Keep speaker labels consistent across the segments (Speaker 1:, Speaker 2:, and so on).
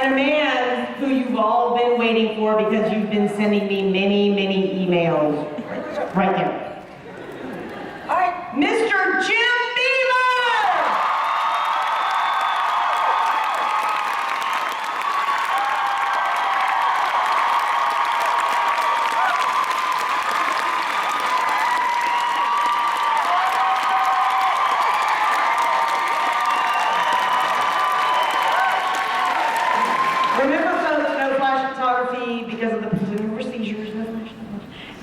Speaker 1: And a man who you've all been waiting for because you've been sending me many, many emails. Right there. All right, Mr. Jim Beaver! Remember, folks, no flash photography because of the procedures.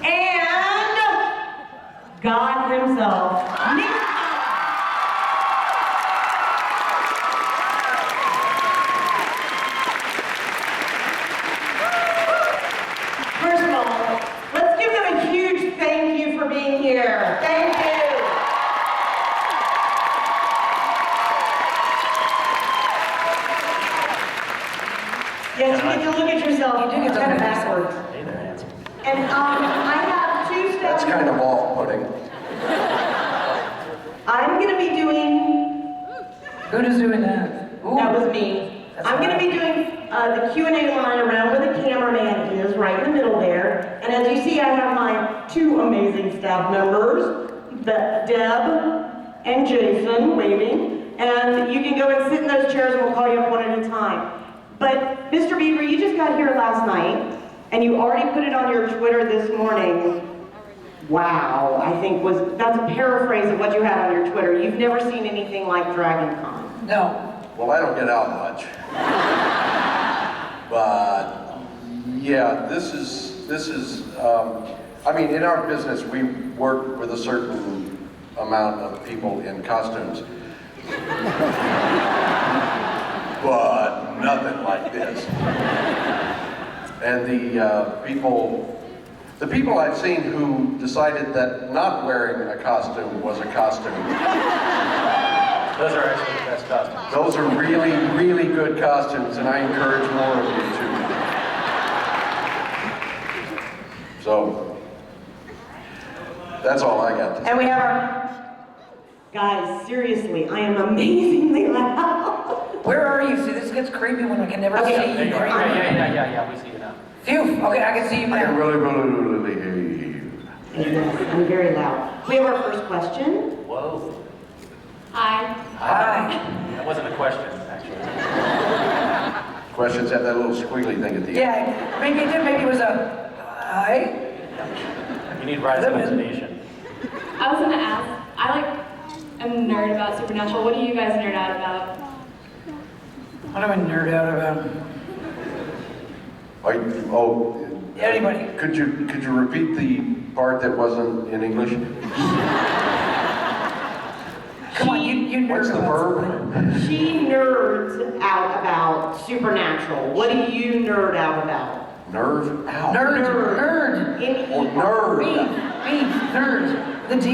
Speaker 1: And God himself. First of all, let's give them a huge thank you for being here. Thank you. Yes, you get to look at yourself. You do get kind of backwards.
Speaker 2: Hey there, handsome.
Speaker 1: And I have two steps.
Speaker 3: That's kind of off-putting.
Speaker 1: I'm going to be doing.
Speaker 4: Who is doing that? Ooh.
Speaker 1: That was me.
Speaker 4: That's
Speaker 1: I'm going to be doing the Q&A line around where the cameraman is, right in the middle there. And as you see, I have my two amazing staff members, Deb and Jason, waving. And you can go and sit in those chairs and we'll call you up one at a time. But Mr. Beaver, you just got here last night, and you already put it on your Twitter this morning. Wow, I think that's a paraphrase of what you had on your Twitter. You've never seen anything like DragonCon.
Speaker 4: No.
Speaker 3: Well, I don't get out much. But yeah, this is I mean, in our business, we work with a certain amount of people in costumes. But nothing like this. And the people I've seen who decided that not wearing a costume was a costume.
Speaker 2: Those are actually the best costumes.
Speaker 3: Those are really, really good costumes, and I encourage more of you to. So, that's all I got to say.
Speaker 1: And we have our... Guys, seriously, I am amazingly loud.
Speaker 4: Where are you? See, this gets creepy when I can never see you.
Speaker 2: There you are. Yeah, we see you now.
Speaker 4: Phew. Okay, I can see you
Speaker 3: I can
Speaker 4: now.
Speaker 3: really hear you.
Speaker 1: Yes, I'm very loud. We have our first question.
Speaker 2: Whoa.
Speaker 5: Hi.
Speaker 4: Hi.
Speaker 2: That wasn't a question, actually.
Speaker 3: Questions have that little squiggly thing at the end.
Speaker 4: Yeah, maybe it did. Maybe it was a hi.
Speaker 2: You need rise of imagination.
Speaker 5: I was gonna ask, I'm a nerd about Supernatural. What do you guys nerd out about?
Speaker 4: What do I nerd out about?
Speaker 3: Anybody? Could you repeat the part that wasn't in English?
Speaker 4: Come on, you nerd
Speaker 3: What's the
Speaker 4: about
Speaker 3: verb?
Speaker 1: She nerds out about Supernatural. What do you nerd out about?
Speaker 3: Nerve out.
Speaker 4: Nerd.
Speaker 3: Or nerd.
Speaker 4: Me, nerd. The D.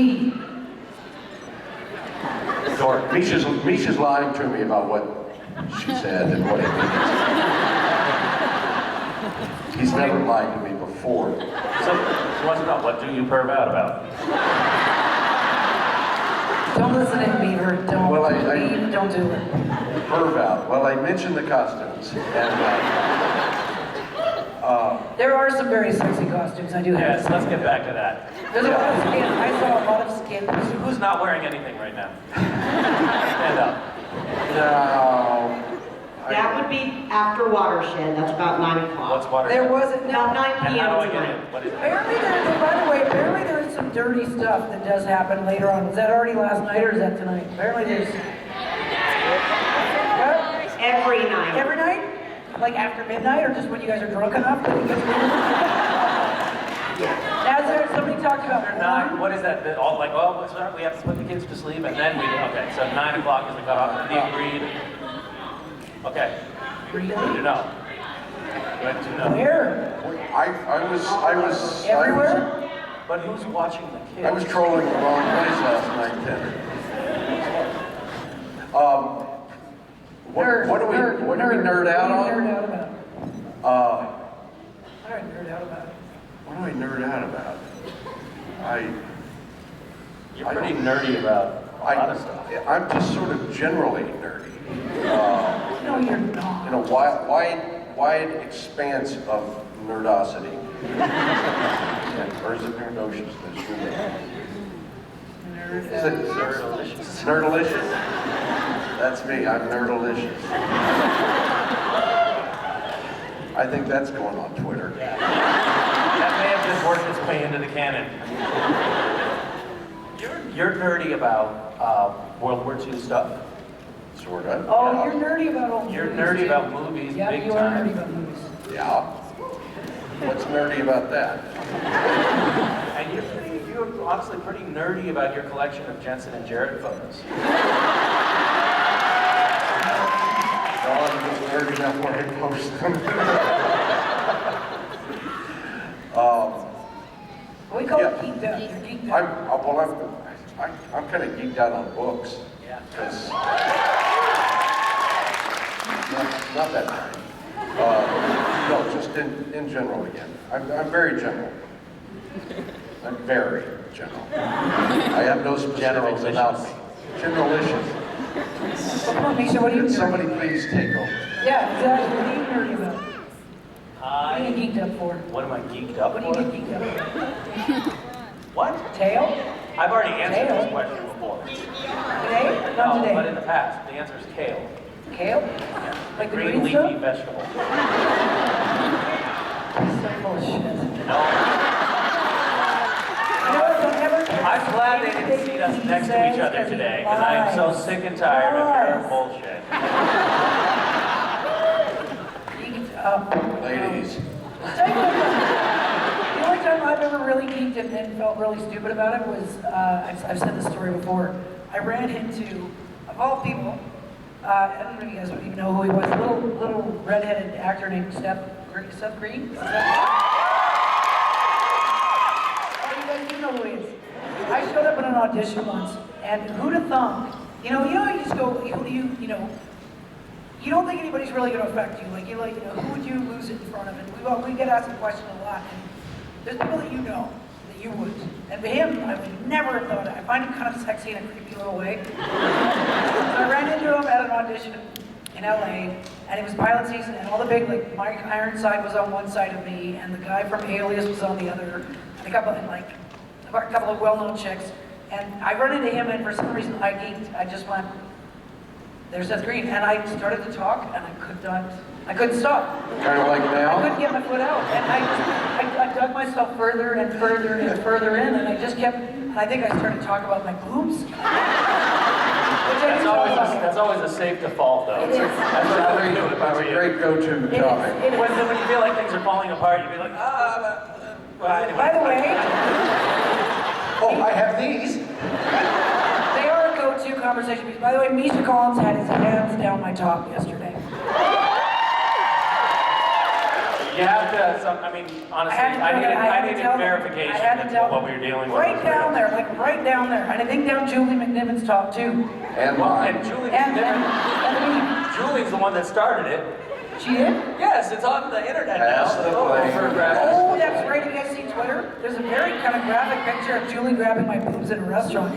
Speaker 3: Dork. Misha's lying to me about what she said and what it means. He's never lied to me before.
Speaker 2: So, she wants to know, what do you perv out about?
Speaker 4: Don't listen in, Beaver. Don't.
Speaker 3: Well,
Speaker 4: Don't do it.
Speaker 3: Perv out. Well, I mentioned the costumes. And,
Speaker 4: There are some very sexy costumes. I do have.
Speaker 2: Yes, let's get back to that.
Speaker 4: There's a lot of skin. I saw a lot of skin.
Speaker 2: Who's not wearing anything right now? Stand up.
Speaker 3: no.
Speaker 1: That would be after Watershed. That's about 9 o'clock.
Speaker 2: What's water?
Speaker 4: There wasn't.
Speaker 1: About 9
Speaker 2: And
Speaker 1: p.m.
Speaker 2: how do I get
Speaker 1: tonight.
Speaker 2: in? What is it?
Speaker 4: Apparently there is some dirty stuff that does happen later on. Was that already last night or is that tonight? Apparently there's... What?
Speaker 1: Every night.
Speaker 4: Every night? Like after midnight or just when you guys are drunk enough that it gets weird? As there, somebody talked about
Speaker 2: After 9, what is that? All like, oh, what's that? We have to put the kids to sleep and then we do. Okay, so 9 o'clock is the cutoff. Do you agreed? Okay.
Speaker 4: Really?
Speaker 2: Good to know. Good to know.
Speaker 4: Where?
Speaker 3: I was
Speaker 4: Everywhere?
Speaker 2: But who's watching the kids?
Speaker 3: I was trolling the wrong place last night, then. What do we nerd out on?
Speaker 4: What do you nerd out about? What do I nerd out about?
Speaker 3: What do I nerd out about?
Speaker 2: You're pretty nerdy about a lot of stuff.
Speaker 3: I'm just sort of generally nerdy.
Speaker 4: No, you're not.
Speaker 3: you know, wide expanse of nerdosity. Or is it nerdocious? Is it
Speaker 2: Nerdalicious.
Speaker 3: nerdalicious? That's me, I'm nerdalicious. I think that's going on Twitter.
Speaker 2: That may have just worked its way into the canon. You're nerdy about World War II stuff.
Speaker 3: Sort of.
Speaker 4: Oh, you're nerdy about old
Speaker 2: You're
Speaker 4: movies,
Speaker 2: nerdy
Speaker 4: too.
Speaker 2: about movies,
Speaker 4: Yeah,
Speaker 2: big
Speaker 4: you
Speaker 2: time.
Speaker 4: are nerdy about movies.
Speaker 3: Yeah. What's nerdy about that?
Speaker 2: And you're honestly pretty nerdy about your collection of Jensen and Jared photos.
Speaker 3: No, I'm just nerdy enough when I post them.
Speaker 4: We call
Speaker 3: Yeah.
Speaker 4: it geeked up. You're geeked up.
Speaker 3: I'm kind of geeked out on books.
Speaker 2: Yeah.
Speaker 3: Because not that nerdy. No, just in general again. I'm very general. I'm very general. I have no specifics about me. Generalicious.
Speaker 4: Come on, Misha, what are you
Speaker 3: Could
Speaker 4: nerdy
Speaker 3: somebody
Speaker 4: about?
Speaker 3: please take over?
Speaker 4: Yeah, exactly. What are you nerdy about? What are you geeked up for?
Speaker 2: What am I geeked up
Speaker 4: What do
Speaker 2: for?
Speaker 4: you get geeked up for?
Speaker 2: What?
Speaker 4: Tail?
Speaker 2: I've already answered
Speaker 4: Kale.
Speaker 2: this question before.
Speaker 4: Today? Not
Speaker 2: No,
Speaker 4: today.
Speaker 2: but in the past, the answer is kale.
Speaker 4: Kale? Like the
Speaker 2: Green
Speaker 4: green
Speaker 2: leafy
Speaker 4: stuff?
Speaker 2: vegetable.
Speaker 4: So full of shit.
Speaker 2: No.
Speaker 4: You know what, don't ever...
Speaker 2: I'm glad they didn't seat us next to each other today, because I am so sick and tired of your bullshit.
Speaker 4: Geeked up.
Speaker 3: Ladies.
Speaker 4: Tell you what, the only time I've ever really geeked and felt really stupid about it was, I've said this story before, I ran into, of all people, I don't know if you guys don't even know who he was, a little redheaded actor named Seth Green? Oh, you guys do know who he is. I showed up in an audition once, and who'd have thunk, you just go, you don't think anybody's really going to affect you. Like, who would you lose it in front of? And we get asked the question a lot. And there's people that you know that you would. And for him, I would never have thought it. I find him kind of sexy in a creepy little way. So I ran into him at an audition in LA, and it was pilot season, and all the big, like, Mike Ironside was on one side of me, and the guy from Alias was on the other, and a couple of well-known chicks. And I run into him, and for some reason I geeked. I just went, there's Seth Green, and I started to talk, and I couldn't stop.
Speaker 3: Kind of like
Speaker 4: I
Speaker 3: now?
Speaker 4: couldn't get my foot out, and I dug myself further and further and further in, and I just kept, and I think I started talking about my boobs.
Speaker 2: That's always a safe default, though.
Speaker 4: It is.
Speaker 2: That's what I would do if I were you.
Speaker 3: Great go-to
Speaker 4: It is.
Speaker 3: topic.
Speaker 4: It is.
Speaker 2: When you feel like things are falling apart, you'd be like, well, anyway.
Speaker 4: By the way,
Speaker 3: Oh, I have these.
Speaker 4: they are a go-to conversation piece. By the way, Misha Collins had his hands down my top yesterday.
Speaker 2: You have to, honestly, I needed verification that what we were dealing with.
Speaker 4: Right down there, like right down there. And I think down Julie McNiven's top too.
Speaker 3: And
Speaker 2: Well,
Speaker 3: mine.
Speaker 2: and Julie,
Speaker 4: And
Speaker 2: Julie's the one that started it.
Speaker 4: she did?
Speaker 2: Yes, it's on the internet now.
Speaker 3: Pass the
Speaker 2: Oh,
Speaker 3: plate.
Speaker 2: for graphics.
Speaker 4: Oh, that's right. Have you guys seen Twitter? There's a very kind of graphic picture of Julie grabbing my boobs at a restaurant.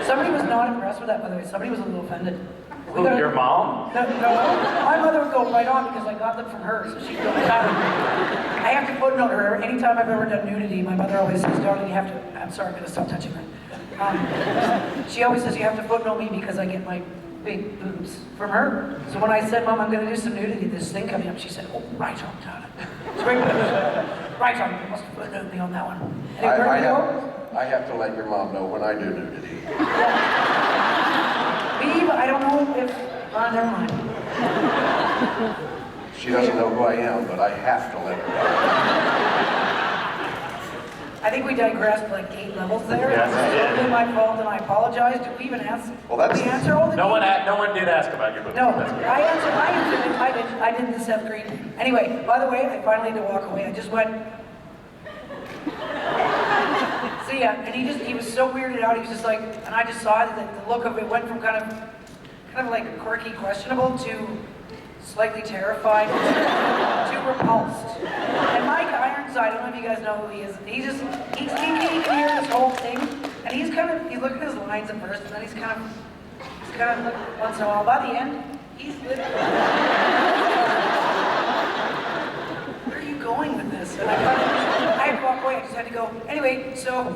Speaker 4: Somebody was not impressed with that, by the way. Somebody was a little offended.
Speaker 2: Who, your mom?
Speaker 4: No, my mother would go right on because I got them from her, so she'd go right on. I have to footnote her. Anytime I've ever done nudity, my mother always says, darling, you have to, I'm sorry, I'm going to stop touching her. She always says, you have to footnote me because I get my big boobs from her. So when I said, Mom, I'm going to do some nudity, this thing coming up, she said, oh, right on, darling. It's great. Right on, you must footnote me on that one. Anyway, where do we go?
Speaker 3: I have to let your mom know when I do nudity.
Speaker 4: Beaver, I don't know if, never mind.
Speaker 3: She doesn't know who I am, but I have to let her know.
Speaker 4: I think we digressed like 8 levels there.
Speaker 2: Yes, we
Speaker 4: It's
Speaker 2: did.
Speaker 4: totally my fault, and I apologize. Did we even ask?
Speaker 3: Well, that's-
Speaker 4: Did we answer all the
Speaker 2: No one did ask about your boobs.
Speaker 4: No,
Speaker 2: That's good.
Speaker 4: I answered it. I did the Seth Green. Anyway, by the way, I finally had to walk away. I just went. See ya, and he was so weirded out. He was just like, and I just saw that the look of it went from kind of like quirky, questionable to slightly terrified to repulsed. And Mike Ironside, I don't know if you guys know who he is. He can hear this whole thing, and he's looking at his lines at first, and then he's kind of looking once in a while. By the end, he's literally anyway, so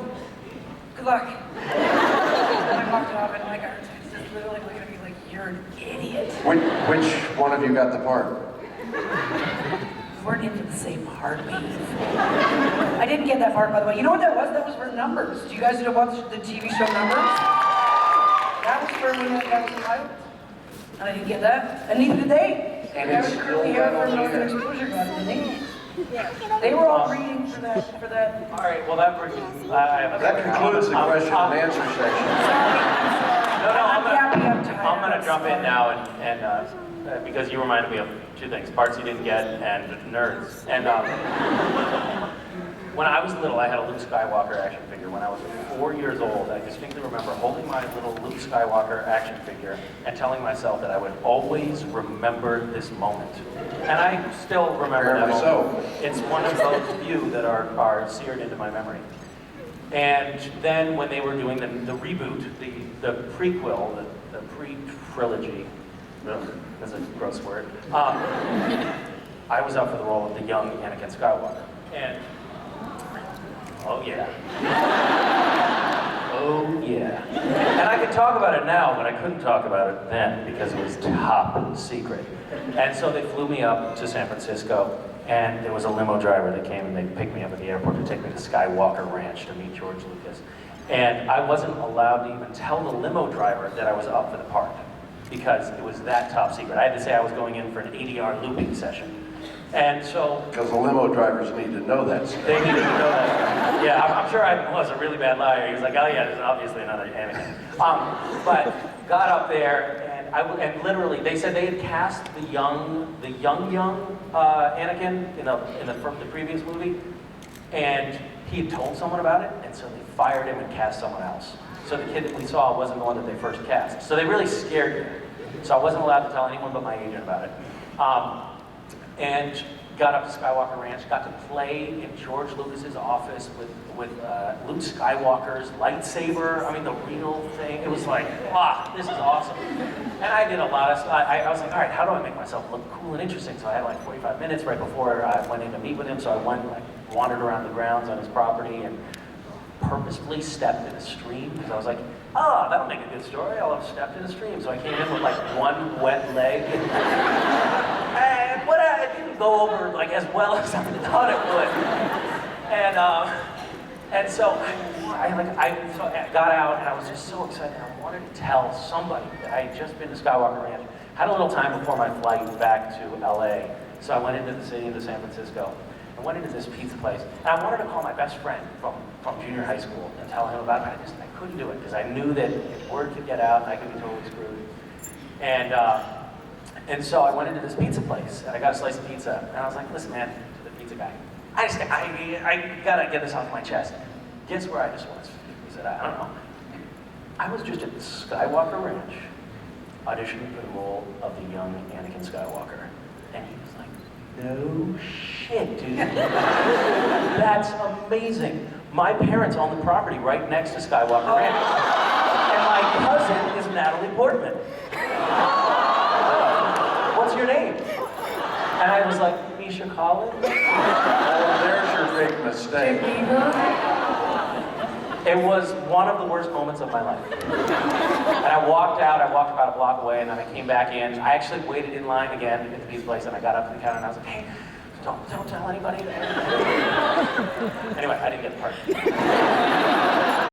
Speaker 4: good luck. And I walked off, and my guy was just literally looking at me like, you're an idiot.
Speaker 3: Which one of you got the part?
Speaker 4: We weren't into the same heartbeat. I didn't get that part, by the way. You know what that was? That was for Numbers. Do you guys know watch the TV show Numbers? That was for when that guy was a pilot. And I didn't get that. And neither did they.
Speaker 3: And
Speaker 4: That was
Speaker 3: it's
Speaker 4: curly
Speaker 3: still
Speaker 4: hair
Speaker 3: not
Speaker 4: from
Speaker 3: on
Speaker 4: Northern
Speaker 3: here.
Speaker 4: Exposure God, didn't they? They were all reading for that.
Speaker 2: All right, well, that brings, I have.
Speaker 3: That concludes the question and answer section.
Speaker 2: No,
Speaker 4: I'm happy I'm tired.
Speaker 2: I'm gonna jump in now and because you reminded me of two things, parts you didn't get and nerds. And when I was little, I had a Luke Skywalker action figure. When I was 4 years old, I distinctly remember holding my little Luke Skywalker action figure and telling myself that I would always remember this moment. And I still remember that
Speaker 3: Apparently
Speaker 2: moment.
Speaker 3: so.
Speaker 2: It's one of those few that are seared into my memory. And then when they were doing the reboot, the prequel, the pre-trilogy, that's a gross word, I was up for the role of the young Anakin Skywalker. And, oh yeah. Oh yeah. And I could talk about it now, but I couldn't talk about it then because it was top secret. And so they flew me up to San Francisco, and there was a limo driver that came and they picked me up at the airport to take me to Skywalker Ranch to meet George Lucas. And I wasn't allowed to even tell the limo driver that I was up for the part because it was that top secret. I had to say I was going in for an ADR looping session. And so
Speaker 3: Because the limo drivers need to know that.
Speaker 2: they needed to know that. Yeah, I'm sure I was a really bad liar. He was like, oh yeah, there's obviously another Anakin. But got up there, and literally, they said they had cast the young Anakin in the previous movie, and he had told someone about it, and so they fired him and cast someone else. So the kid that we saw wasn't the one that they first cast. So they really scared me. So I wasn't allowed to tell anyone but my agent about it. And got up to Skywalker Ranch, got to play in George Lucas's office with Luke Skywalker's lightsaber. I mean, the real thing. It was like, wow, this is awesome. And I did a lot of stuff. I was like, all right, how do I make myself look cool and interesting? So I had like 45 minutes right before I went in to meet with him. So I wandered around the grounds on his property and purposefully stepped in a stream because I was like, oh, that'll make a good story. I'll have stepped in a stream. So I came in with like one wet leg. And what I didn't go over like as well as I thought it would. And so I got out and I was just so excited. I wanted to tell somebody that I had just been to Skywalker Ranch. Had a little time before my flight back to LA. So I went into the city, into San Francisco. I went into this pizza place, and I wanted to call my best friend from junior high school and tell him about it. I couldn't do it because I knew that if word could get out, I could be totally screwed. And so I went into this pizza place, and I got a slice of pizza, and I was like, listen, man, to the pizza guy, I gotta get this off my chest. Guess where I just was? He said, I don't know. I was just at the Skywalker Ranch, auditioning for the role of the young Anakin Skywalker. And he was like, no shit, dude. That's amazing. My parents own the property right next to Skywalker Ranch. And my cousin is Natalie Portman. What's your name? And I was like, Misha Collins?
Speaker 3: Oh, there's your big mistake.
Speaker 2: It was one of the worst moments of my life. And I walked about a block away, and then I came back in. I actually waited in line again at the pizza place, and I got up to the counter, and I was like, hey, don't tell anybody. Anyway, I didn't get the part.